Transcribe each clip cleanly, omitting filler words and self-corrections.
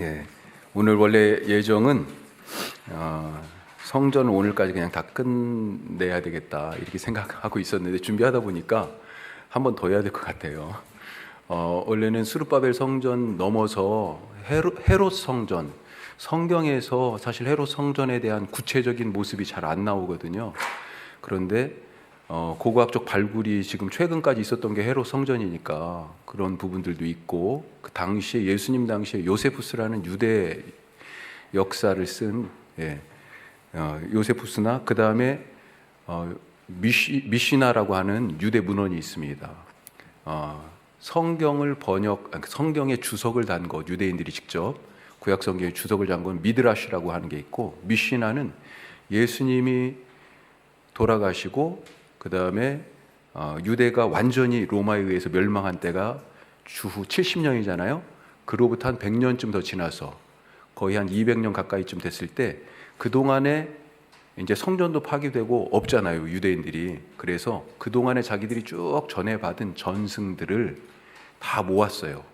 예, 오늘 원래 예정은 성전을 오늘까지 그냥 다 끝내야 되겠다 이렇게 생각하고 있었는데 준비하다 보니까 한 번 더 해야 될 것 같아요. 원래는 스룹바벨 성전 넘어서 헤롯 성전, 성경에서 사실 헤롯 성전에 대한 구체적인 모습이 잘 안 나오거든요. 그런데 고고학적 발굴이 지금 최근까지 있었던 게 헤롯 성전이니까 그런 부분들도 있고, 그 당시에 예수님 당시에 요세푸스라는 유대 역사를 쓴 요세푸스나 그 다음에 미시나라고 하는 유대 문헌이 있습니다. 성경의 주석을 단 것, 유대인들이 직접 구약 성경의 주석을 단 건 미드라시라고 하는 게 있고, 미시나는 예수님이 돌아가시고 그 다음에 유대가 완전히 로마에 의해서 멸망한 때가 주후 70년이잖아요. 그로부터 한 100년쯤 더 지나서 거의 한 200년 가까이쯤 됐을 때 그동안에 이제 성전도 파괴되고 없잖아요, 유대인들이. 그래서 그동안에 자기들이 쭉 전해받은 전승들을 다 모았어요.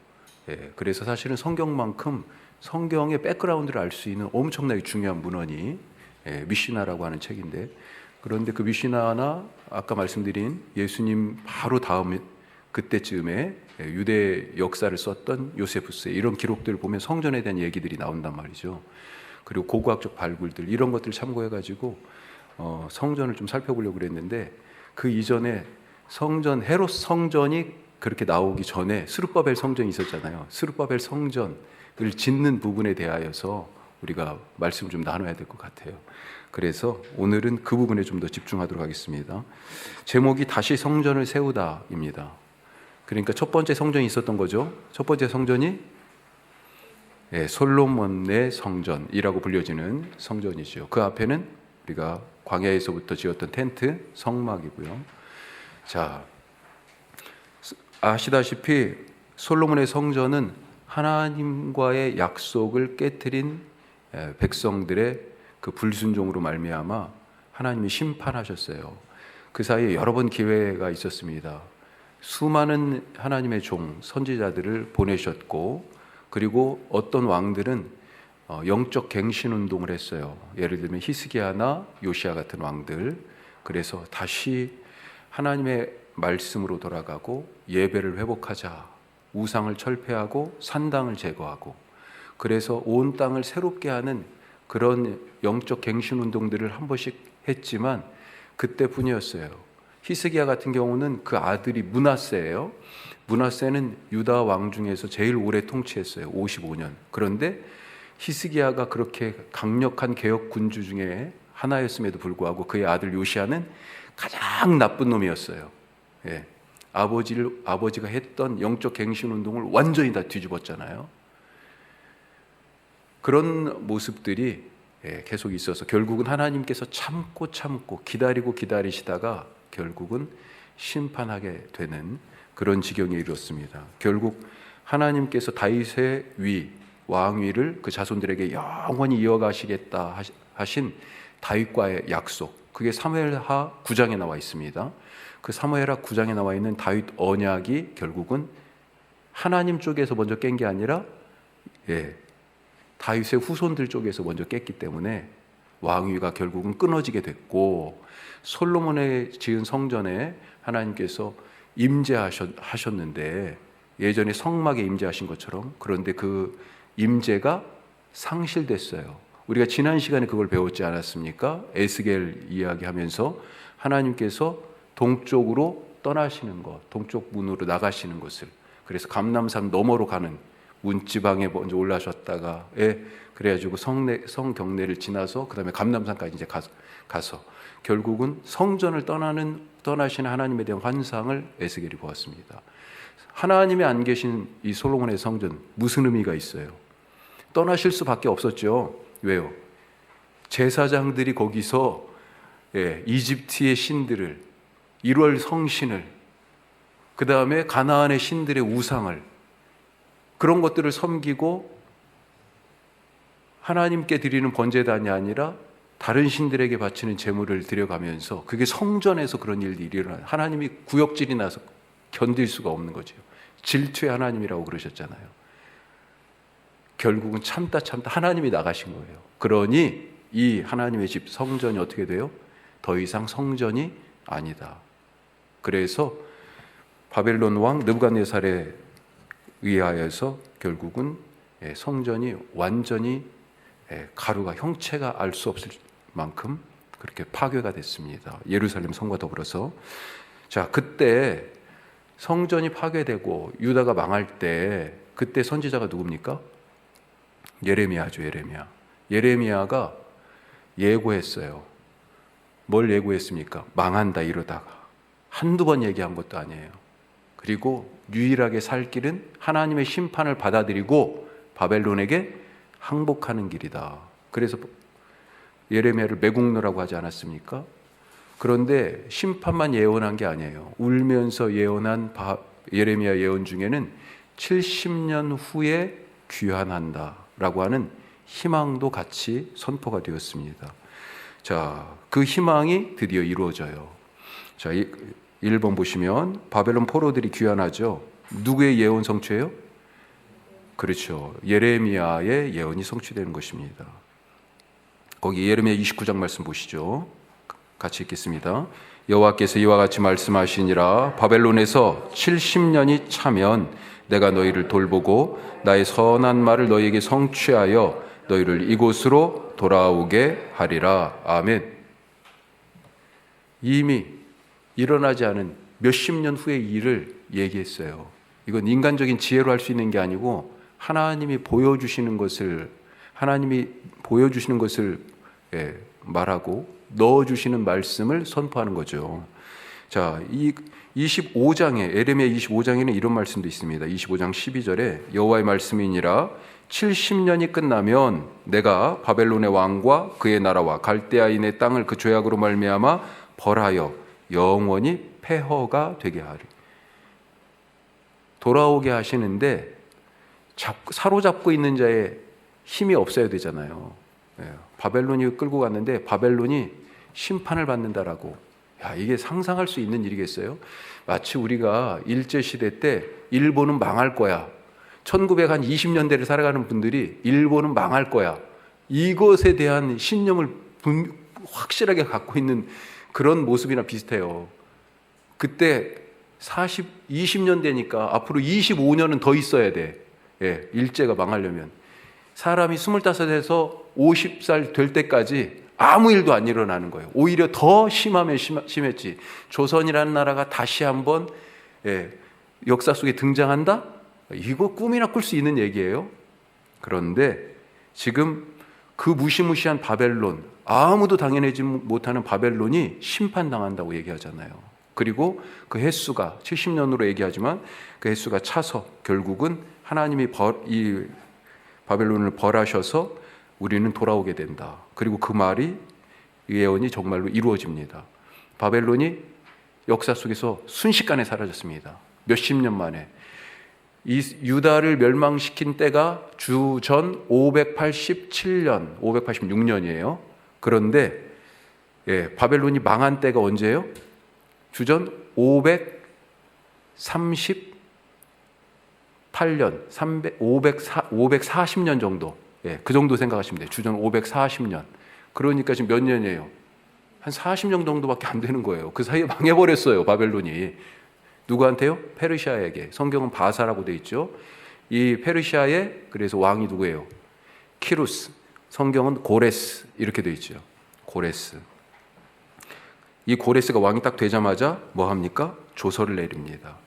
그래서 사실은 성경만큼 성경의 백그라운드를 알 수 있는 엄청나게 중요한 문헌이 미시나라고 하는 책인데, 그런데 그 미시나나 아까 말씀드린 예수님 바로 다음 그때쯤에 유대 역사를 썼던 요세푸스의 이런 기록들을 보면 성전에 대한 얘기들이 나온단 말이죠. 그리고 고고학적 발굴들 이런 것들을 참고해가지고 성전을 좀 살펴보려고 그랬는데, 그 이전에 성전, 헤롯 성전이 그렇게 나오기 전에 스룹바벨 성전이 있었잖아요. 스룹바벨 성전을 짓는 부분에 대하여서 우리가 말씀 좀 나눠야 될 것 같아요. 그래서 오늘은 그 부분에 좀 더 집중하도록 하겠습니다. 제목이 다시 성전을 세우다입니다. 그러니까 첫 번째 성전이 있었던 거죠. 첫 번째 성전이 솔로몬의 성전이라고 불려지는 성전이죠. 그 앞에는 우리가 광야에서부터 지었던 텐트, 성막이고요. 자, 아시다시피 솔로몬의 성전은 하나님과의 약속을 깨트린 백성들의 그 불순종으로 말미암아 하나님이 심판하셨어요. 그 사이에 여러 번 기회가 있었습니다. 수많은 하나님의 종, 선지자들을 보내셨고, 그리고 어떤 왕들은 영적 갱신 운동을 했어요. 예를 들면 히스기야나 요시야 같은 왕들. 그래서 다시 하나님의 말씀으로 돌아가고 예배를 회복하자, 우상을 철폐하고 산당을 제거하고, 그래서 온 땅을 새롭게 하는 그런 영적 갱신 운동들을 한 번씩 했지만 그때뿐이었어요. 히스기야 같은 경우는 그 아들이 므낫세예요. 므낫세는 유다 왕 중에서 제일 오래 통치했어요. 55년. 그런데 히스기야가 그렇게 강력한 개혁 군주 중에 하나였음에도 불구하고 그의 아들 요시야는 가장 나쁜 놈이었어요. 아버지가 했던 영적 갱신 운동을 완전히 다 뒤집었잖아요. 그런 모습들이 계속 있어서 결국은 하나님께서 참고 기다리시다가 결국은 심판하게 되는 그런 지경에 이르렀습니다. 결국 하나님께서 다윗의 왕위를 그 자손들에게 영원히 이어가시겠다 하신 다윗과의 약속, 그게 사무엘하 9장에 나와 있습니다. 그 사무엘하 9장에 나와 있는 다윗 언약이 결국은 하나님 쪽에서 먼저 깬 게 아니라 다윗의 후손들 쪽에서 먼저 깼기 때문에 왕위가 결국은 끊어지게 됐고, 솔로몬의 지은 성전에 하나님께서 임재하셨는데 예전에 성막에 임재하신 것처럼, 그런데 그 임재가 상실됐어요. 우리가 지난 시간에 그걸 배웠지 않았습니까? 에스겔 이야기하면서 하나님께서 동쪽으로 떠나시는 것, 동쪽 문으로 나가시는 것을, 그래서 감람산 너머로 가는 문지방에 먼저 올라셨다가 그래가지고 성경내를 지나서 그 다음에 감람산까지 이제 가서 결국은 성전을 떠나시는 하나님에 대한 환상을 에스겔이 보았습니다. 하나님이 안 계신 이 솔로몬의 성전, 무슨 의미가 있어요? 떠나실 수밖에 없었죠. 왜요? 제사장들이 거기서 이집트의 신들을, 1월 성신을, 그 다음에 가나안의 신들의 우상을, 그런 것들을 섬기고 하나님께 드리는 번제단이 아니라 다른 신들에게 바치는 제물을 드려가면서, 그게 성전에서 그런 일들이 일어나요. 하나님이 구역질이 나서 견딜 수가 없는 거죠. 질투의 하나님이라고 그러셨잖아요. 결국은 참다 하나님이 나가신 거예요. 그러니 이 하나님의 집 성전이 어떻게 돼요? 더 이상 성전이 아니다. 그래서 바벨론 왕 느부갓네살에 의하여서 결국은 성전이 완전히 가루가 형체가 알 수 없을 만큼 그렇게 파괴가 됐습니다. 예루살렘 성과 더불어서. 자, 그때 성전이 파괴되고 유다가 망할 때 그때 선지자가 누굽니까? 예레미야죠. 예레미야가 예고했어요. 뭘 예고했습니까? 망한다 이러다가. 한두 번 얘기한 것도 아니에요. 그리고 유일하게 살 길은 하나님의 심판을 받아들이고 바벨론에게 항복하는 길이다. 그래서 예레미야를 매국노라고 하지 않았습니까? 그런데 심판만 예언한 게 아니에요. 울면서 예언한 예레미야 예언 중에는 70년 후에 귀환한다 라고 하는 희망도 같이 선포가 되었습니다. 자, 그 희망이 드디어 이루어져요. 자, 1번 보시면 바벨론 포로들이 귀환하죠. 누구의 예언 성취예요? 그렇죠. 예레미야의 예언이 성취되는 것입니다. 거기 예레미야 29장 말씀 보시죠. 같이 읽겠습니다. 여호와께서 이와 같이 말씀하시니라. 바벨론에서 70년이 차면 내가 너희를 돌보고 나의 선한 말을 너희에게 성취하여 너희를 이곳으로 돌아오게 하리라. 아멘. 이미 일어나지 않은 몇십 년 후의 일을 얘기했어요. 이건 인간적인 지혜로 할 수 있는 게 아니고 하나님이 보여주시는 것을 말하고 넣어주시는 말씀을 선포하는 거죠. 자, 이 25장에 예레미야 25장에는 이런 말씀도 있습니다. 25장 12절에 여호와의 말씀이니라 70년이 끝나면 내가 바벨론의 왕과 그의 나라와 갈대아인의 땅을 그 죄악으로 말미암아 벌하여 영원히 폐허가 되게 하리. 돌아오게 하시는데 사로잡고 있는 자의 힘이 없어야 되잖아요. 바벨론이 끌고 갔는데 바벨론이 심판을 받는다라고. 야, 이게 상상할 수 있는 일이겠어요? 마치 우리가 일제시대 때 일본은 망할 거야. 1920년대를 살아가는 분들이 일본은 망할 거야. 이것에 대한 신념을 확실하게 갖고 있는 그런 모습이나 비슷해요. 그때 20년 되니까 앞으로 25년은 더 있어야 돼. 일제가 망하려면. 사람이 25에서 50살 될 때까지 아무 일도 안 일어나는 거예요. 오히려 더 심하면 심했지. 조선이라는 나라가 다시 한번 역사 속에 등장한다? 이거 꿈이나 꿀 수 있는 얘기예요. 그런데 지금 그 무시무시한 바벨론, 아무도 당연하지 못하는 바벨론이 심판당한다고 얘기하잖아요. 그리고 그 횟수가 70년으로 얘기하지만 그 횟수가 차서 결국은 하나님이 이 바벨론을 벌하셔서 우리는 돌아오게 된다. 그리고 그 말이 예언이 정말로 이루어집니다. 바벨론이 역사 속에서 순식간에 사라졌습니다. 몇십 년 만에. 이 유다를 멸망시킨 때가 주전 587년, 586년이에요. 그런데 바벨론이 망한 때가 언제예요? 주전 538년, 540년 정도. 그 정도 생각하시면 돼요. 주전 540년. 그러니까 지금 몇 년이에요? 한 40년 정도밖에 안 되는 거예요. 그 사이에 망해버렸어요, 바벨론이. 누구한테요? 페르시아에게. 성경은 바사라고 되어 있죠. 이 페르시아의 그래서 왕이 누구예요? 키루스. 성경은 고레스 이렇게 되어 있죠. 고레스. 이 고레스가 왕이 딱 되자마자 뭐 합니까? 조서를 내립니다.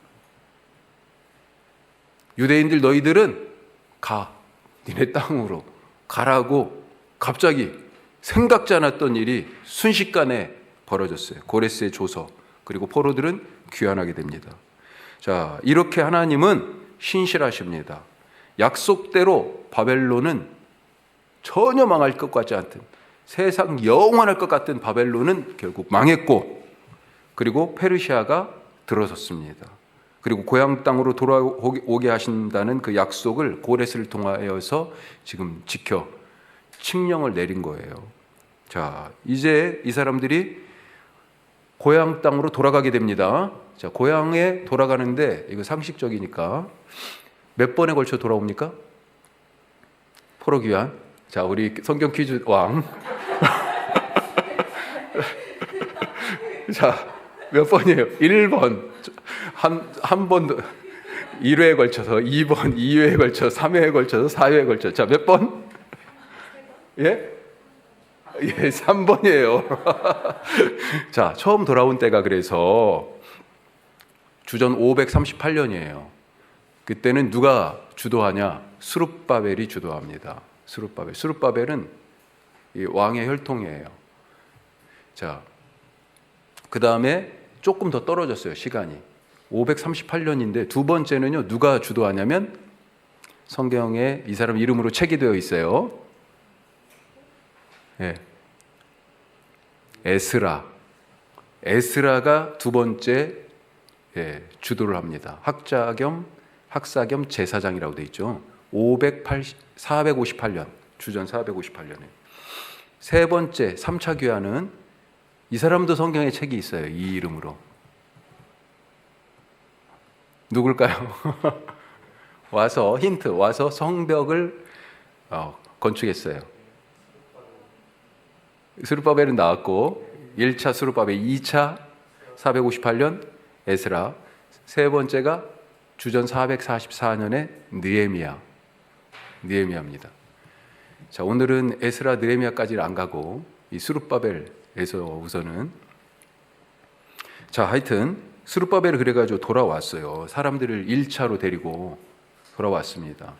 유대인들 너희들은 가. 니네 땅으로 가라고 갑자기 생각지 않았던 일이 순식간에 벌어졌어요. 고레스의 조서. 그리고 포로들은 귀환하게 됩니다. 자, 이렇게 하나님은 신실하십니다. 약속대로 바벨론은 전혀 망할 것 같지 않던, 세상 영원할 것 같은 바벨론은 결국 망했고, 그리고 페르시아가 들어섰습니다. 그리고 고향 땅으로 돌아오게 하신다는 그 약속을 고레스를 통하여서 지금 지켜 칙령을 내린 거예요. 자, 이제 이 사람들이 고향 땅으로 돌아가게 됩니다. 자, 고향에 돌아가는데 이거 상식적이니까 몇 번에 걸쳐 돌아옵니까? 포로귀환. 자, 우리 성경 퀴즈 왕. 자, 몇 번이에요? 1번. 한 번, 1회에 걸쳐서, 2번, 2회에 걸쳐서, 3회에 걸쳐서, 4회에 걸쳐서. 자, 몇 번? 예? 예, 3번이에요. 자, 처음 돌아온 때가 그래서 주전 538년이에요. 그때는 누가 주도하냐? 스룹바벨이 주도합니다. 스룹바벨은 이 왕의 혈통이에요. 자, 그 다음에 조금 더 떨어졌어요, 시간이. 538년인데 두 번째는요, 누가 주도하냐면 성경에 이 사람 이름으로 책이 되어 있어요. 예. 에스라가 두 번째 주도를 합니다. 학사 겸 제사장이라고 되어 있죠. 458년, 주전 458년에. 세 번째, 3차 귀환은 이 사람도 성경에 책이 있어요. 이 이름으로. 누굴까요? 힌트, 와서 성벽을 건축했어요. 스룹바벨은 나왔고 1차 스룹바벨, 2차 458년 에스라, 세 번째가 주전 444년에 느헤미야입니다. 자, 오늘은 에스라 느헤미야까지는 안 가고 이 스룹바벨에서 우선은, 자, 하여튼 스룹바벨을 그래가지고 돌아왔어요. 사람들을 1차로 데리고 돌아왔습니다.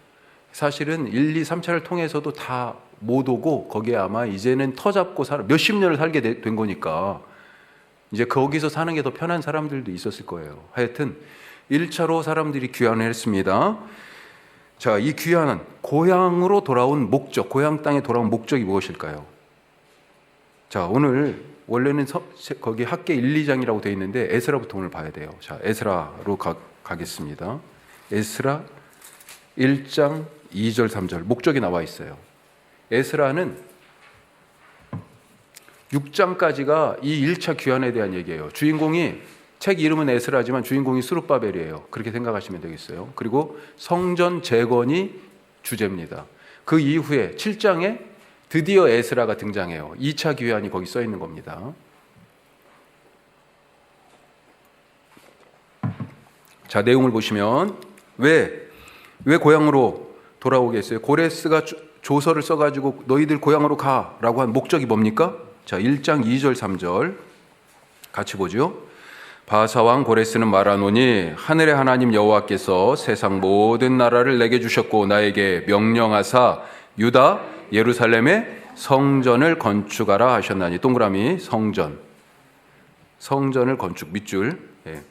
사실은 1, 2, 3차를 통해서도 다 못 오고 거기에 아마 이제는 터잡고 몇십 년을 살게 된 거니까 이제 거기서 사는 게 더 편한 사람들도 있었을 거예요. 하여튼 1차로 사람들이 귀환을 했습니다. 자, 이 귀환은 고향으로 돌아온 목적, 고향 땅에 돌아온 목적이 무엇일까요? 자, 오늘 원래는 거기 학계 1, 2장이라고 되어 있는데 에스라부터 오늘 봐야 돼요. 자, 에스라로 가겠습니다. 에스라 1장 2절 3절 목적이 나와 있어요. 에스라는 6장까지가 이 1차 귀환에 대한 얘기예요. 주인공이, 책 이름은 에스라지만 주인공이 스룹바벨이에요. 그렇게 생각하시면 되겠어요. 그리고 성전 재건이 주제입니다. 그 이후에 7장에 드디어 에스라가 등장해요. 2차 귀환이 거기 써 있는 겁니다. 자, 내용을 보시면 왜 고향으로 돌아오겠어요? 고레스가 조서를 써가지고 너희들 고향으로 가라고 한 목적이 뭡니까? 자, 1장 2절 3절 같이 보죠. 바사왕 고레스는 말하노니 하늘의 하나님 여호와께서 세상 모든 나라를 내게 주셨고 나에게 명령하사 유다 예루살렘에 성전을 건축하라 하셨나니, 동그라미 성전을 건축 밑줄. 예.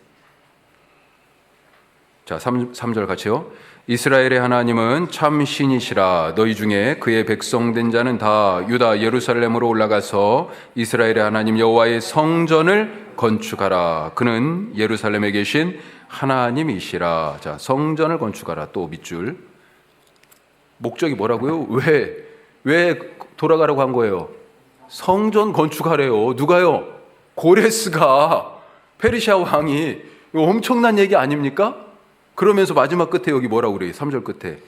자, 3절 같이요. 이스라엘의 하나님은 참 신이시라. 너희 중에 그의 백성된 자는 다 유다 예루살렘으로 올라가서 이스라엘의 하나님 여호와의 성전을 건축하라. 그는 예루살렘에 계신 하나님이시라. 자, 성전을 건축하라. 또 밑줄. 목적이 뭐라고요? 왜 돌아가라고 한 거예요? 성전 건축하래요. 누가요? 고레스가, 페르시아 왕이. 엄청난 얘기 아닙니까? 그러면서 마지막 끝에 여기 뭐라고 그래요? 3절 끝에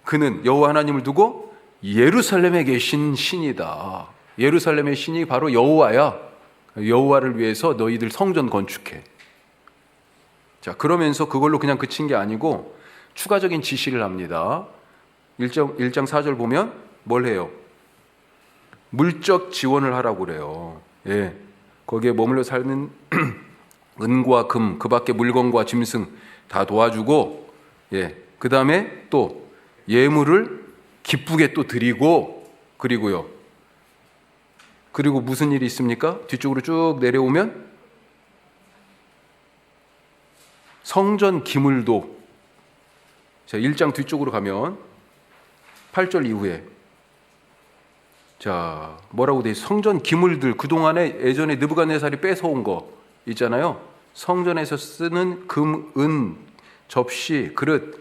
그는 여호와 하나님을 두고 예루살렘에 계신 신이다. 예루살렘의 신이 바로 여호와야. 여호와를 위해서 너희들 성전 건축해. 자, 그러면서 그걸로 그냥 그친 게 아니고 추가적인 지시를 합니다. 1장 4절 보면 뭘 해요? 물적 지원을 하라고 그래요. 예. 거기에 머물러 사는 은과 금, 그 밖에 물건과 짐승 다 도와주고, 예, 그 다음에 또 예물을 기쁘게 또 드리고, 그리고 무슨 일이 있습니까? 뒤쪽으로 쭉 내려오면 성전 기물도, 자, 1장 뒤쪽으로 가면 8절 이후에 자, 뭐라고 돼 있어요? 성전 기물들, 그동안에 예전에 느부갓네살이 뺏어온 거 있잖아요. 성전에서 쓰는 금, 은, 접시, 그릇,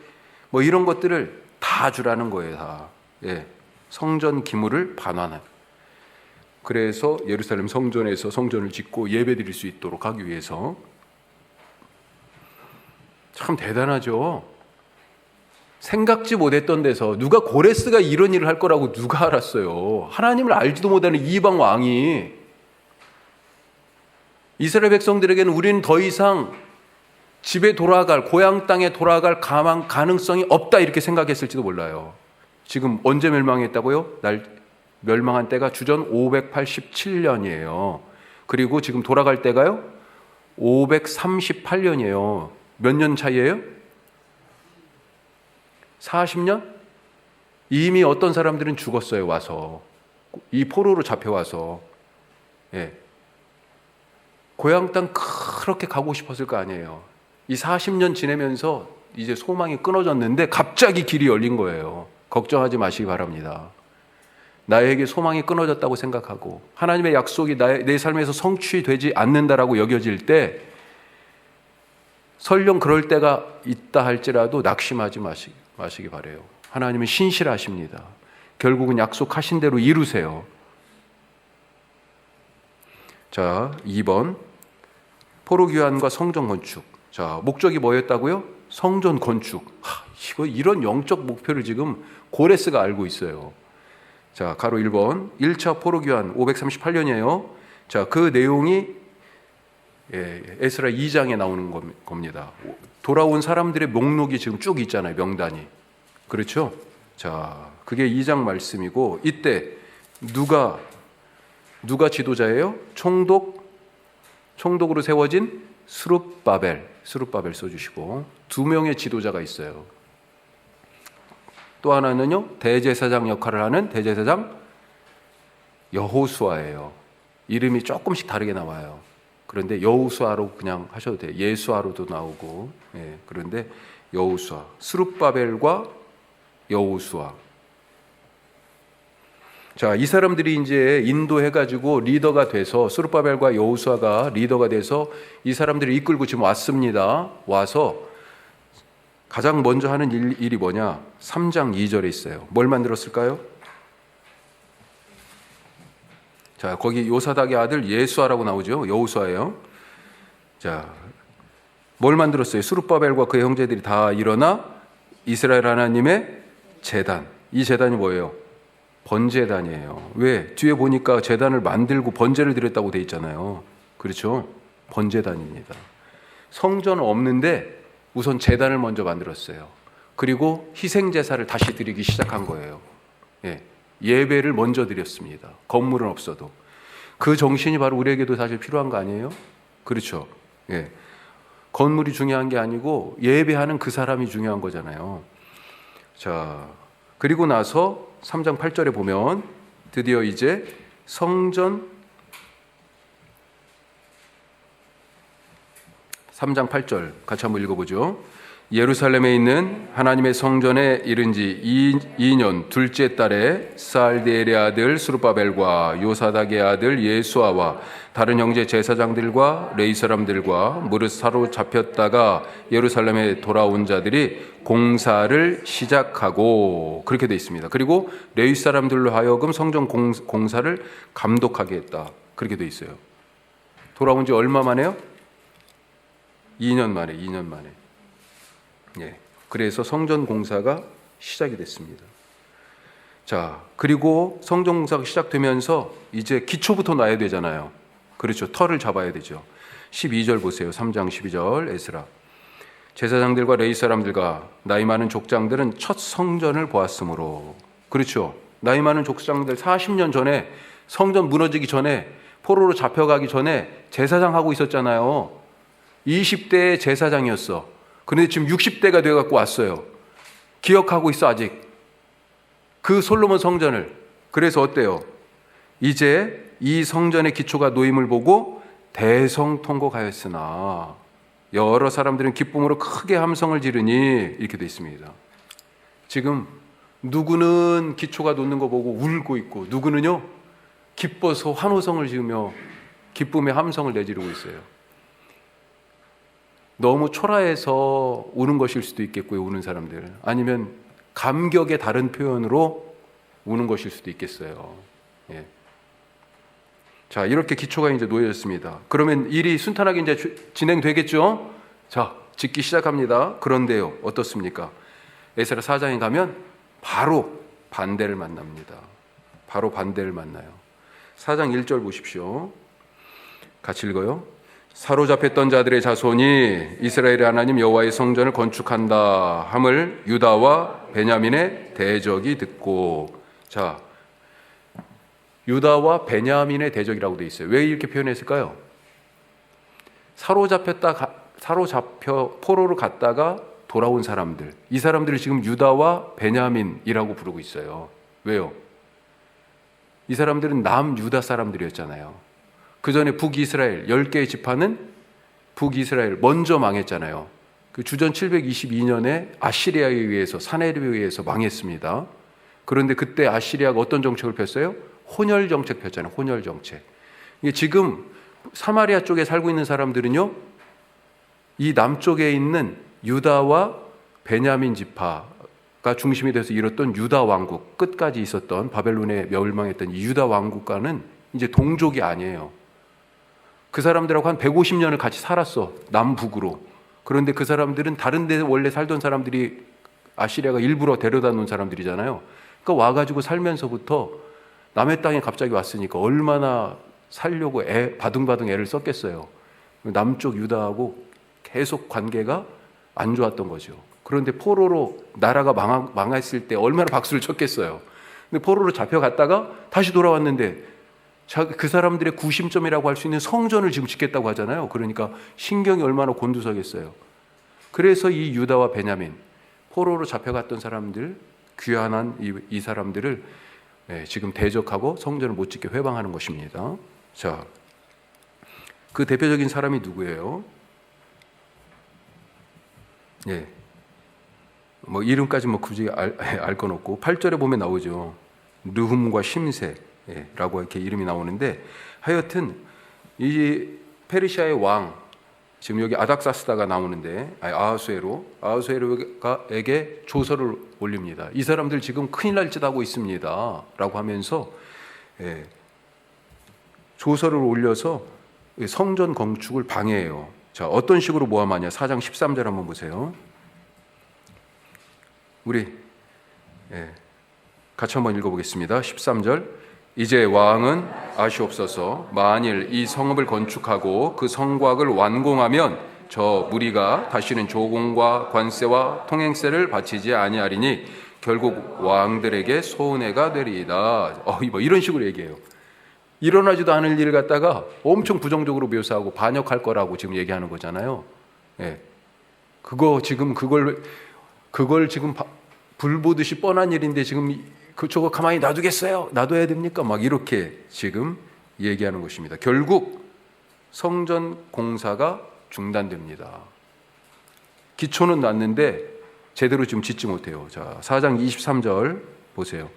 뭐 이런 것들을 다 주라는 거예요, 다. 예. 성전 기물을 반환한. 그래서 예루살렘 성전에서 성전을 짓고 예배 드릴 수 있도록 하기 위해서. 참 대단하죠. 생각지 못했던 데서 누가 고레스가 이런 일을 할 거라고 누가 알았어요. 하나님을 알지도 못하는 이방 왕이 이스라엘 백성들에게는 우리는 더 이상 집에 돌아갈, 고향 땅에 돌아갈 가능성이 없다 이렇게 생각했을지도 몰라요. 지금 언제 멸망했다고요? 멸망한 때가 주전 587년이에요. 그리고 지금 돌아갈 때가요? 538년이에요. 몇 년 차이예요? 40년? 이미 어떤 사람들은 죽었어요. 와서 이 포로로 잡혀와서. 예. 고향 땅 그렇게 가고 싶었을 거 아니에요. 이 40년 지내면서 이제 소망이 끊어졌는데 갑자기 길이 열린 거예요. 걱정하지 마시기 바랍니다. 나에게 소망이 끊어졌다고 생각하고 하나님의 약속이 내 삶에서 성취되지 않는다라고 여겨질 때 설령 그럴 때가 있다 할지라도 낙심하지 마시기 바라요. 하나님은 신실하십니다. 결국은 약속하신 대로 이루세요. 자, 2번 포로 귀환과 성전 건축. 자, 목적이 뭐였다고요? 성전 건축. 이런 영적 목표를 지금 고레스가 알고 있어요. 자, 가로 1번 1차 포로 귀환 538년이에요. 자, 그 내용이 에스라 2장에 나오는 겁니다. 돌아온 사람들의 목록이 지금 쭉 있잖아요. 명단이. 그렇죠? 자, 그게 2장 말씀이고 이때 누가 지도자예요? 총독으로 세워진 스룹바벨 써주시고 2명의 지도자가 있어요. 또 하나는요, 대제사장 역할을 하는 대제사장 여호수아예요. 이름이 조금씩 다르게 나와요. 그런데 여호수아로 그냥 하셔도 돼요. 예수아로도 나오고. 예, 그런데 여호수아, 스룹바벨과 여호수아. 자, 이 사람들이 이제 인도해가지고 리더가 돼서 스룹바벨과 여호수아가 리더가 돼서 이 사람들이 이끌고 지금 왔습니다. 와서 가장 먼저 하는 일이 뭐냐? 3장 2절에 있어요. 뭘 만들었을까요? 자, 거기 요사닥의 아들 예수아라고 나오죠. 여호수아예요. 자, 뭘 만들었어요? 스룹바벨과 그의 형제들이 다 일어나 이스라엘 하나님의 제단. 이 제단이 뭐예요? 번제단이에요. 왜? 뒤에 보니까 제단을 만들고 번제를 드렸다고 돼 있잖아요. 그렇죠? 번제단입니다. 성전 없는데 우선 제단을 먼저 만들었어요. 그리고 희생제사를 다시 드리기 시작한 거예요. 예, 예배를 먼저 드렸습니다. 건물은 없어도. 그 정신이 바로 우리에게도 사실 필요한 거 아니에요? 그렇죠? 예, 건물이 중요한 게 아니고 예배하는 그 사람이 중요한 거잖아요. 자, 그리고 나서 3장 8절에 보면 드디어 이제 성전 3장 8절 같이 한번 읽어보죠. 예루살렘에 있는 하나님의 성전에 이른 지 2년 둘째 달에 스알디엘의 아들 스룹바벨과 요사닥의 아들 예수아와 다른 형제 제사장들과 레위 사람들과 무릇 사로잡혔다가 예루살렘에 돌아온 자들이 공사를 시작하고 그렇게 되어 있습니다. 그리고 레위 사람들로 하여금 성전 공사를 감독하게 했다. 그렇게 되어 있어요. 돌아온 지 얼마 만에요? 2년 만에. 예. 그래서 성전 공사가 시작이 됐습니다. 자, 그리고 성전 공사가 시작되면서 이제 기초부터 놔야 되잖아요. 그렇죠. 터를 잡아야 되죠. 12절 보세요. 3장 12절 에스라. 제사장들과 레위 사람들과 나이 많은 족장들은 첫 성전을 보았으므로. 그렇죠. 나이 많은 족장들 40년 전에 성전 무너지기 전에 포로로 잡혀가기 전에 제사장 하고 있었잖아요. 20대의 제사장이었어. 그런데 지금 60대가 되어갖고 왔어요. 기억하고 있어 아직. 그 솔로몬 성전을. 그래서 어때요? 이제 이 성전의 기초가 놓임을 보고 대성통곡하였으나 여러 사람들은 기쁨으로 크게 함성을 지르니 이렇게 돼 있습니다. 지금 누구는 기초가 놓는 거 보고 울고 있고 누구는요 기뻐서 환호성을 지으며 기쁨의 함성을 내지르고 있어요. 너무 초라해서 우는 것일 수도 있겠고요. 우는 사람들. 아니면 감격의 다른 표현으로 우는 것일 수도 있겠어요. 예. 자, 이렇게 기초가 이제 놓여졌습니다. 그러면 일이 순탄하게 이제 진행되겠죠? 자, 짓기 시작합니다. 그런데요, 어떻습니까? 에스라 4장에 가면 바로 반대를 만납니다. 바로 반대를 만나요. 4장 1절 보십시오. 같이 읽어요. 사로잡혔던 자들의 자손이 이스라엘의 하나님 여호와의 성전을 건축한다 함을 유다와 베냐민의 대적이 듣고. 자, 유다와 베냐민의 대적이라고 되어 있어요. 왜 이렇게 표현했을까요? 사로잡혀 포로로 갔다가 돌아온 사람들, 이 사람들을 지금 유다와 베냐민이라고 부르고 있어요. 왜요? 이 사람들은 남유다 사람들이었잖아요. 그 전에 북이스라엘 10개의 지파는 북이스라엘 먼저 망했잖아요. 그 주전 722년에 아시리아에 의해서, 사네립에 의해서 망했습니다. 그런데 그때 아시리아가 어떤 정책을 폈어요? 혼혈 정책 폈잖아요. 혼혈 정책. 지금 사마리아 쪽에 살고 있는 사람들은요, 이 남쪽에 있는 유다와 베냐민 지파가 중심이 돼서 이뤘던 유다 왕국, 끝까지 있었던 바벨론에 멸망했던 이 유다 왕국과는 이제 동족이 아니에요. 그 사람들하고 한 150년을 같이 살았어, 남북으로. 그런데 그 사람들은 다른 데 원래 살던 사람들이 아시리아가 일부러 데려다 놓은 사람들이잖아요. 그러니까 와가지고 살면서부터 남의 땅에 갑자기 왔으니까 얼마나 살려고 바둥바둥 애를 썼겠어요. 남쪽 유다하고 계속 관계가 안 좋았던 거죠. 그런데 포로로 나라가 망했을 때 얼마나 박수를 쳤겠어요. 근데 포로로 잡혀갔다가 다시 돌아왔는데 그 사람들의 구심점이라고 할 수 있는 성전을 지금 짓겠다고 하잖아요. 그러니까 신경이 얼마나 곤두서겠어요. 그래서 이 유다와 베냐민, 포로로 잡혀갔던 사람들, 귀환한 이 사람들을 지금 대적하고 성전을 못 짓게 회방하는 것입니다. 자, 그 대표적인 사람이 누구예요? 예, 뭐 이름까지 뭐 굳이 알 건 없고 8절에 보면 나오죠. 르훔과 심세라고 이렇게 이름이 나오는데, 하여튼 이 페르시아의 왕, 지금 여기 아닥사스다가 나오는데 아하수에로에게 조서를 올립니다. 이 사람들 지금 큰일 날 짓 하고 있습니다 라고 하면서 조서를 올려서 성전 건축을 방해해요. 자, 어떤 식으로 모함하냐? 4장 13절 한번 보세요. 우리 같이 한번 읽어보겠습니다. 13절. 이제 왕은 아시옵소서. 만일 이 성읍을 건축하고 그 성곽을 완공하면 저 무리가 다시는 조공과 관세와 통행세를 바치지 아니하리니 결국 왕들에게 손해가 되리이다. 뭐 이런 식으로 얘기해요. 일어나지도 않을 일을 갖다가 엄청 부정적으로 묘사하고 반역할 거라고 지금 얘기하는 거잖아요. 그걸 지금 불 보듯이 뻔한 일인데 지금 저거 가만히 놔두겠어요? 놔둬야 됩니까? 막 이렇게 지금 얘기하는 것입니다. 결국 성전 공사가 중단됩니다. 기초는 놨는데 제대로 지금 짓지 못해요. 자, 4장 23절 보세요.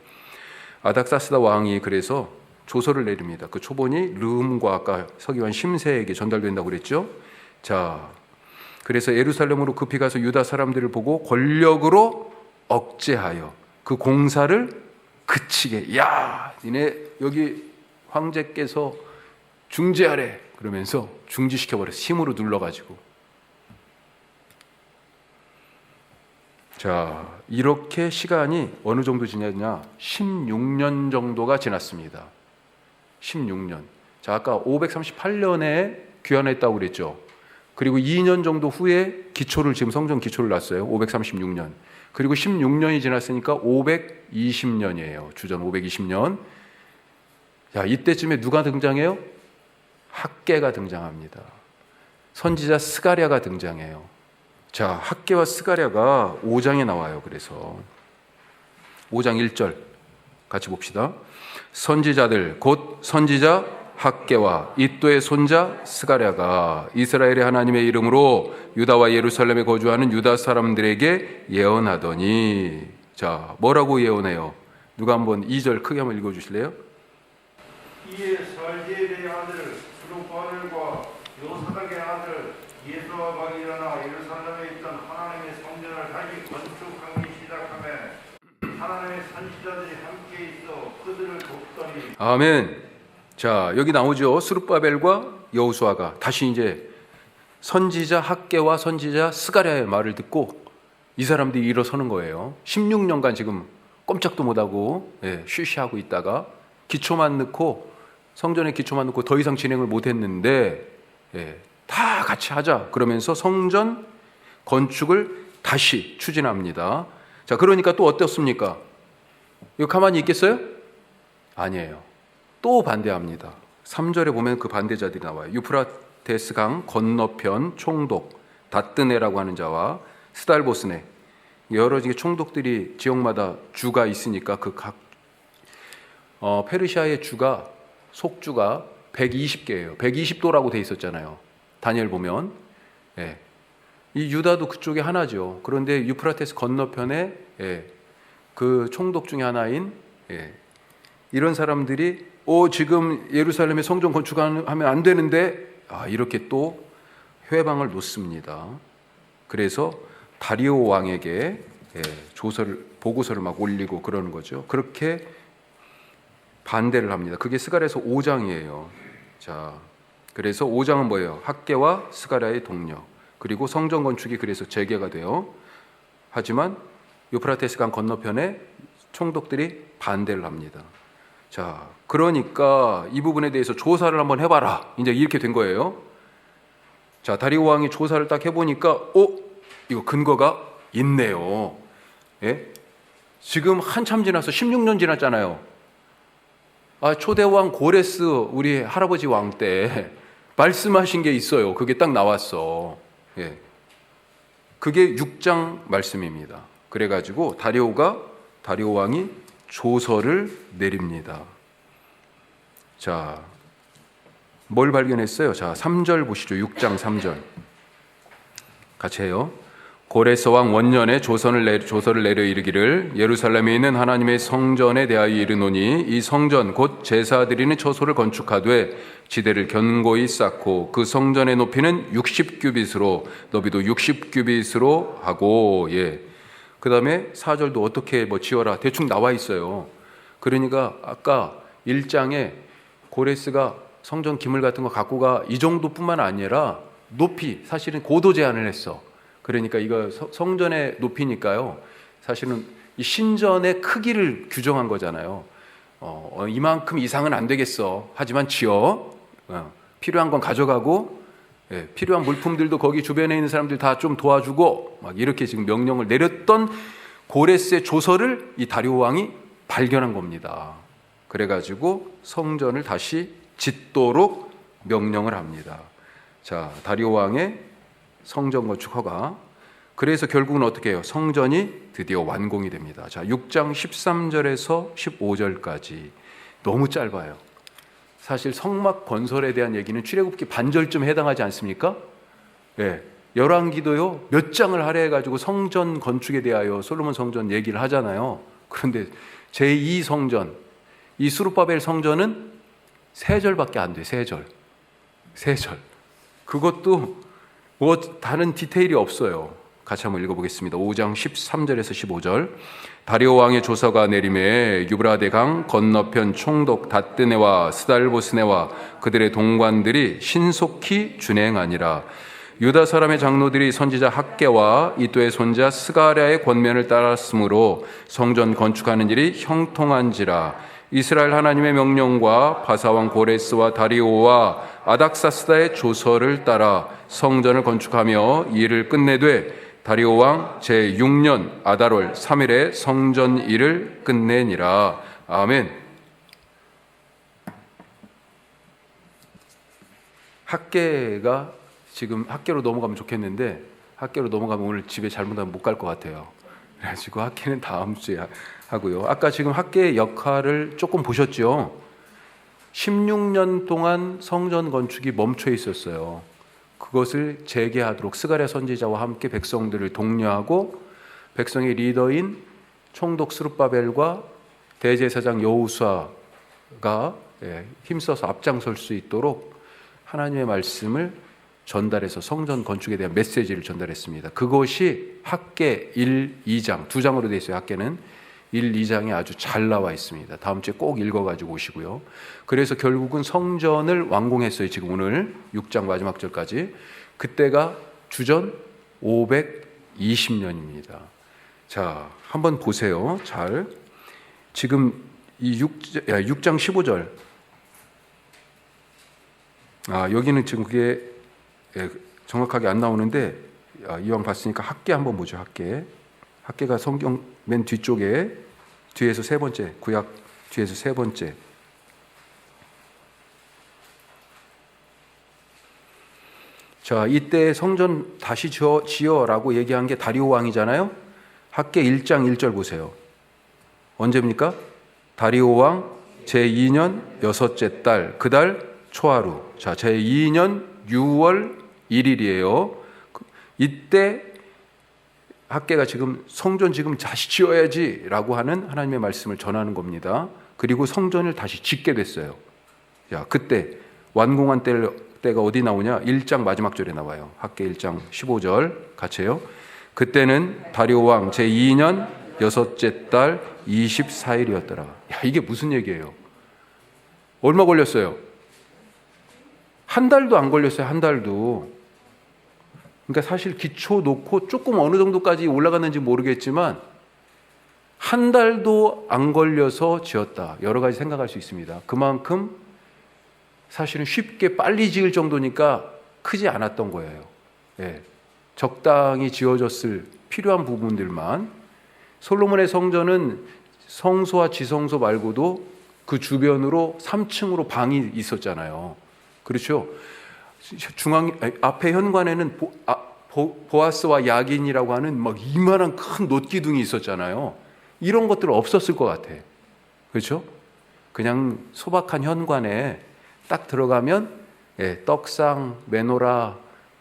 아닥사스다 왕이 그래서 조서를 내립니다. 그 초본이 르훔과 아까 서기관 심세에게 전달된다고 그랬죠. 자, 그래서 예루살렘으로 급히 가서 유다 사람들을 보고 권력으로 억제하여 그 공사를 그치게. 야, 니네 여기 황제께서 중지하래. 그러면서 중지시켜버렸어. 힘으로 눌러가지고. 자, 이렇게 시간이 어느 정도 지났냐? 16년 정도가 지났습니다. 16년. 자, 아까 538년에 귀환했다고 그랬죠. 그리고 2년 정도 후에 기초를, 지금 성전 기초를 놨어요. 536년. 그리고 16년이 지났으니까 520년이에요. 주전 520년. 자, 이때쯤에 누가 등장해요? 학개가 등장합니다. 선지자 스가랴가 등장해요. 자, 학개와 스가랴가 5장에 나와요. 그래서 5장 1절 같이 봅시다. 선지자들 곧 선지자 학개와 이또의 손자 스가랴가 이스라엘의 하나님의 이름으로 유다와 예루살렘에 거주하는 유다 사람들에게 예언하더니. 자, 뭐라고 예언해요? 누가 한번 2절 크게 한번 읽어주실래요? 이에 살디엘의 아들 스룹바벨과 요사닥의 아들 예수아박이 일어나 예루살렘에 있던 하나님의 성전을 다시 건축하기 시작하며 하나님의 선지자들이 함께 있어 그들을 돕더니. 아멘. 자, 여기 나오죠. 스룹바벨과 여호수아가 다시 이제 선지자 학개와 선지자 스가랴의 말을 듣고 이 사람들이 일어서는 거예요. 16년간 지금 꼼짝도 못하고 쉬쉬하고 있다가 기초만 넣고 성전에 기초만 넣고 더 이상 진행을 못했는데 다 같이 하자 그러면서 성전 건축을 다시 추진합니다. 자, 그러니까 또 어떻습니까? 이거 가만히 있겠어요? 아니에요. 또 반대합니다. 3절에 보면 그 반대자들이 나와요. 유프라테스 강 건너편 총독 다뜨네라고 하는 자와 스달보스네, 여러 총독들이 지역마다 주가 있으니까 그 각 페르시아의 주가 속주가 120개예요. 120도라고 돼 있었잖아요. 다니엘 보면. 이 유다도 그쪽에 하나죠. 그런데 유프라테스 건너편에 그 총독 중에 하나인 이런 사람들이 지금 예루살렘에 성전 건축하면 안 되는데 이렇게 또 회방을 놓습니다. 그래서 다리오 왕에게 보고서를 막 올리고 그러는 거죠. 그렇게 반대를 합니다. 그게 스가랴서 5장이에요. 자, 그래서 5장은 뭐예요? 학개와 스가랴의 동료, 그리고 성전 건축이 그래서 재개가 돼요. 하지만 유프라테스 강 건너편에 총독들이 반대를 합니다. 자, 그러니까 이 부분에 대해서 조사를 한번 해봐라. 이제 이렇게 된 거예요. 자, 다리오 왕이 조사를 딱 해보니까 이거 근거가 있네요. 지금 한참 지나서 16년 지났잖아요. 초대왕 고레스 우리 할아버지 왕 때 말씀하신 게 있어요. 그게 딱 나왔어. 그게 6장 말씀입니다. 그래가지고 다리오 왕이 조서를 내립니다. 자, 뭘 발견했어요? 자, 3절 보시죠. 6장 3절 같이 해요. 고레스 왕 원년에 조서를 내려 이르기를 예루살렘에 있는 하나님의 성전에 대하여 이르노니 이 성전 곧 제사 드리는 처소를 건축하되 지대를 견고히 쌓고 그 성전의 높이는 60규빗으로 너비도 60규빗으로 하고 그 다음에 4절도 어떻게 지어라 대충 나와 있어요. 그러니까 아까 1장에 고레스가 성전 기물 같은 거 갖고 가 이 정도뿐만 아니라 높이 사실은 고도 제한을 했어. 그러니까 이거 성전의 높이니까요. 사실은 이 신전의 크기를 규정한 거잖아요. 이만큼 이상은 안 되겠어. 하지만 지어. 필요한 건 가져가고 필요한 물품들도 거기 주변에 있는 사람들 다 좀 도와주고 막 이렇게 지금 명령을 내렸던 고레스의 조서를 이 다리오 왕이 발견한 겁니다. 그래가지고 성전을 다시 짓도록 명령을 합니다. 자, 다리오 왕의 성전 건축 허가. 그래서 결국은 어떻게 해요? 성전이 드디어 완공이 됩니다. 자, 6장 13절에서 15절까지 너무 짧아요. 사실 성막 건설에 대한 얘기는 출애굽기 반절쯤 해당하지 않습니까? 열왕기도요 몇 장을 할애해가지고 성전 건축에 대하여 솔로몬 성전 얘기를 하잖아요. 그런데 제2 성전, 이 스룹바벨 성전은 3절밖에 안 돼. 3절. 그것도 다른 디테일이 없어요. 같이 한번 읽어보겠습니다. 5장 13절에서 15절. 다리오 왕의 조서가 내림에 유브라데 강 건너편 총독 다뜨네와 스달보스네와 그들의 동관들이 신속히 준행하니라. 유다 사람의 장로들이 선지자 학개와 이도의 손자 스가랴의 권면을 따랐으므로 성전 건축하는 일이 형통한지라. 이스라엘 하나님의 명령과 바사왕 고레스와 다리오와 아닥사스다의 조서를 따라 성전을 건축하며 일을 끝내되 다리오 왕 제6년 아달월 3일에 성전 일을 끝내니라. 아멘. 학개가 지금 학개로 넘어가면 좋겠는데 학개로 넘어가면 오늘 집에 잘못하면 못 갈 것 같아요. 그래가지고 학개는 다음 주에 하고요. 아까 지금 학개의 역할을 조금 보셨죠? 16년 동안 성전 건축이 멈춰 있었어요. 그것을 재개하도록 스가랴 선지자와 함께 백성들을 독려하고 백성의 리더인 총독 스룹바벨과 대제사장 여호수아가 힘써서 앞장설 수 있도록 하나님의 말씀을 전달해서 성전 건축에 대한 메시지를 전달했습니다. 그것이 학개 1, 2장, 2장으로 되어 있어요. 학개는 1, 2장에 아주 잘 나와 있습니다. 다음 주에 꼭 읽어가지고 오시고요. 그래서 결국은 성전을 완공했어요. 지금 오늘 6장 마지막 절까지. 그때가 주전 20년입니다. 자, 한번 보세요. 잘. 지금 이 6장 15절. 여기는 지금 그게 정확하게 안 나오는데, 이왕 봤으니까 학계 한번 보죠. 학계가 성경 맨 뒤쪽에 뒤에서 세 번째, 구약 뒤에서 세 번째. 자, 이때 성전 다시 지어라고 얘기한 게 다리오 왕이잖아요. 학계 1장 1절 보세요. 언제입니까? 다리오 왕 제2년 여섯째 달, 그 달 초하루. 자, 제2년 6월 1일이에요. 이때 학계가 지금 성전 지금 다시 지어야지라고 하는 하나님의 말씀을 전하는 겁니다. 그리고 성전을 다시 짓게 됐어요. 자, 그때 완공한 때가 어디 나오냐? 1장 마지막 절에 나와요. 학계 1장 15절 같이 해요. 그때는 다리오 왕 제2년 여섯째 달 24일이었더라. 야, 이게 무슨 얘기예요? 얼마 걸렸어요? 한 달도 안 걸렸어요. 한 달도. 그러니까 사실 기초 놓고 조금 어느 정도까지 올라갔는지 모르겠지만 한 달도 안 걸려서 지었다. 여러 가지 생각할 수 있습니다. 그만큼 사실은 쉽게 빨리 지을 정도니까 크지 않았던 거예요. 예. 적당히 지어졌을 필요한 부분들만. 솔로몬의 성전은 성소와 지성소 말고도 그 주변으로 3층으로 방이 있었잖아요. 그렇죠? 앞에 현관에는 보아스와 야긴이라고 하는 막 이만한 큰 놋기둥이 있었잖아요. 이런 것들 없었을 것 같아. 그렇죠? 그냥 소박한 현관에 딱 들어가면 떡상, 메노라,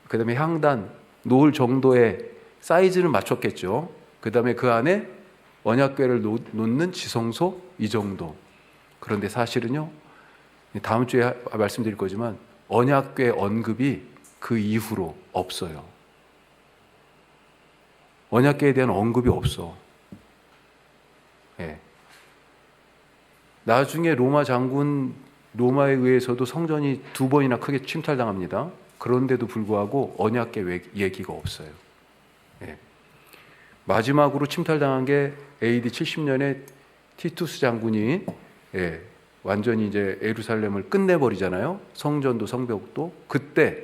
그 다음에 향단 놓을 정도의 사이즈를 맞췄겠죠. 그 다음에 그 안에 언약궤를 놓는 지성소 이 정도. 그런데 사실은요, 다음 주에 말씀드릴 거지만 언약궤 언급이 그 이후로 없어요. 언약궤에 대한 언급이 없어. 예. 나중에 로마에 의해서도 성전이 2번이나 크게 침탈당합니다. 그런데도 불구하고 언약궤 얘기가 없어요. 예. 마지막으로 침탈당한 게 AD 70년에 티투스 장군이 완전히 이제 예루살렘을 끝내버리잖아요. 성전도 성벽도. 그때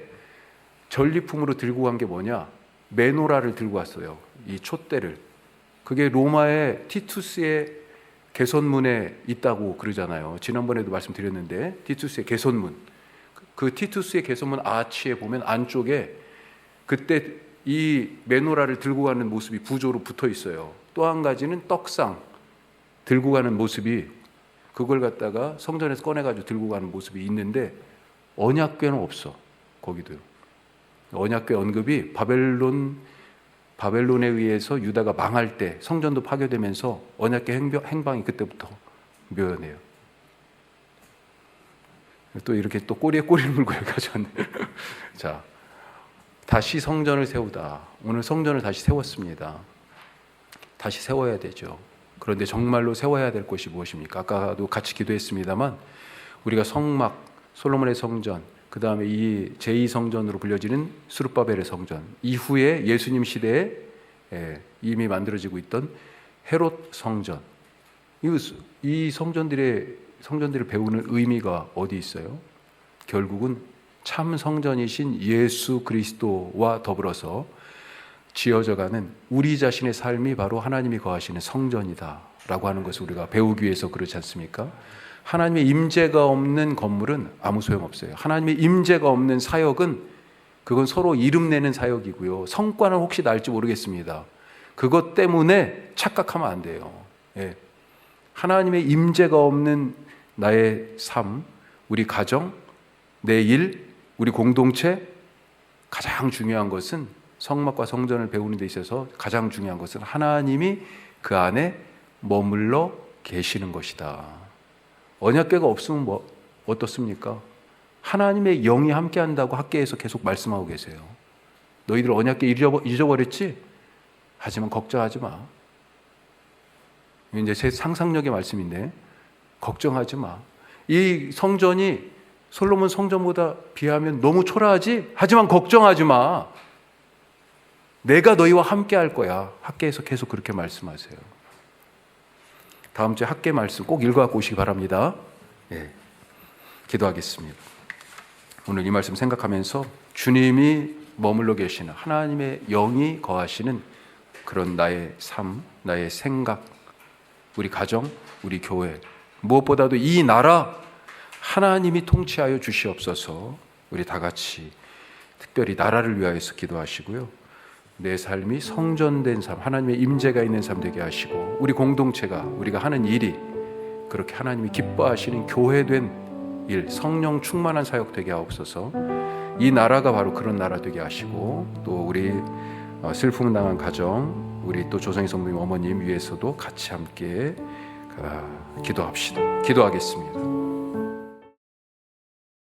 전리품으로 들고 간 게 뭐냐? 메노라를 들고 왔어요. 이 촛대를. 그게 로마의 티투스의 개선문에 있다고 그러잖아요. 지난번에도 말씀드렸는데 티투스의 개선문. 그 티투스의 개선문 아치에 보면 안쪽에 그때 이 메노라를 들고 가는 모습이 부조로 붙어 있어요. 또 한 가지는 떡상 들고 가는 모습이 그걸 갖다가 성전에서 꺼내가지고 들고 가는 모습이 있는데 언약궤는 없어. 거기도 언약궤 언급이 바벨론에 의해서 유다가 망할 때 성전도 파괴되면서 언약궤 행방이 그때부터 묘연해요. 또 이렇게 또 꼬리에 꼬리를 물고 여기 가져왔네. 자, 다시 성전을 세우다. 오늘 성전을 다시 세웠습니다. 다시 세워야 되죠. 그런데 정말로 세워야 될 것이 무엇입니까? 아까도 같이 기도했습니다만 우리가 성막, 솔로몬의 성전, 그 다음에 이 제2성전으로 불려지는 스룹바벨의 성전, 이후에 예수님 시대에 이미 만들어지고 있던 헤롯 성전, 이 성전들을 배우는 의미가 어디 있어요? 결국은 참 성전이신 예수 그리스도와 더불어서 지어져가는 우리 자신의 삶이 바로 하나님이 거하시는 성전이다라고 하는 것을 우리가 배우기 위해서 그렇지 않습니까? 하나님의 임재가 없는 건물은 아무 소용없어요. 하나님의 임재가 없는 사역은 그건 서로 이름 내는 사역이고요. 성과는 혹시 날지 모르겠습니다. 그것 때문에 착각하면 안 돼요. 예. 하나님의 임재가 없는 나의 삶, 우리 가정, 내 일, 우리 공동체, 가장 중요한 것은 성막과 성전을 배우는 데 있어서 가장 중요한 것은 하나님이 그 안에 머물러 계시는 것이다. 언약궤가 없으면 어떻습니까? 하나님의 영이 함께한다고 학계에서 계속 말씀하고 계세요. 너희들 언약궤 잊어버렸지? 하지만 걱정하지 마. 이제 제 상상력의 말씀인데 걱정하지 마. 이 성전이 솔로몬 성전보다 비하면 너무 초라하지? 하지만 걱정하지 마. 내가 너희와 함께 할 거야. 학계에서 계속 그렇게 말씀하세요. 다음 주에 학계 말씀 꼭 읽어갖고 오시기 바랍니다. 예. 기도하겠습니다. 오늘 이 말씀 생각하면서 주님이 머물러 계시는 하나님의 영이 거하시는 그런 나의 삶, 나의 생각, 우리 가정, 우리 교회, 무엇보다도 이 나라 하나님이 통치하여 주시옵소서. 우리 다 같이 특별히 나라를 위하여서 기도하시고요. 내 삶이 성전된 삶, 하나님의 임재가 있는 삶 되게 하시고, 우리 공동체가, 우리가 하는 일이 그렇게 하나님이 기뻐하시는 교회된 일, 성령 충만한 사역 되게 하옵소서. 이 나라가 바로 그런 나라 되게 하시고, 또 우리 슬픔 당한 가정, 우리 또 조성희 성도님 어머님 위해서도 같이 함께 기도합시다. 기도하겠습니다.